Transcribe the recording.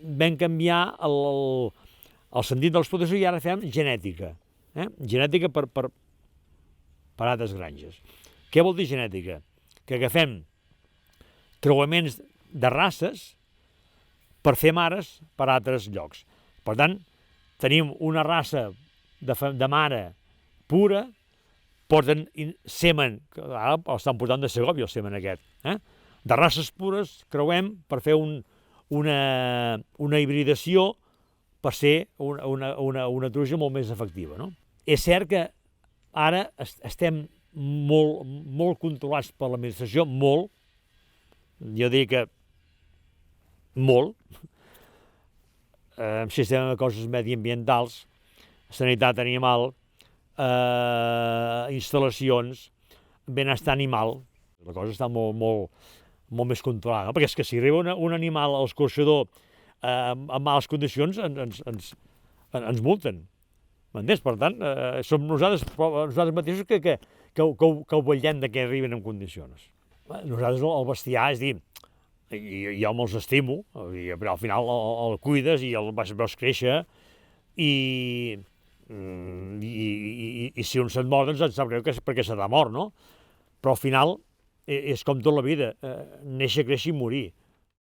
vam canviar el sentit de l'explotació i ara fem genètica. Genètica per altres granges. Què vol dir genètica? Que agafem creuaments de races per fer mares per a altres llocs. Per tant, tenim una raça de mare pura, porten semen, ara estan portant de Segòvia el semen aquest, de races pures creuem per fer una hibridació per ser una truja molt més efectiva. No? És cert que ara estem molt controlats per l'administració, molt, jo diria que molt, amb sistema de coses mediambientals, sanitat animal, instal·lacions, benestar animal. La cosa està molt més controlada, perquè és que si arriba un animal a l'escorxador en males condicions ens multen. M'entens? Per tant, som nosaltres mateixos que ho vetllem que arriben en condicions. Nosaltres el bestiar, és dir, jo me'ls estimo, però al final el cuides i el veus créixer i si un se't mor, doncs et sap greu perquè se t'ha mort, no? Però al final és com tota la vida, néixer, créixer i morir.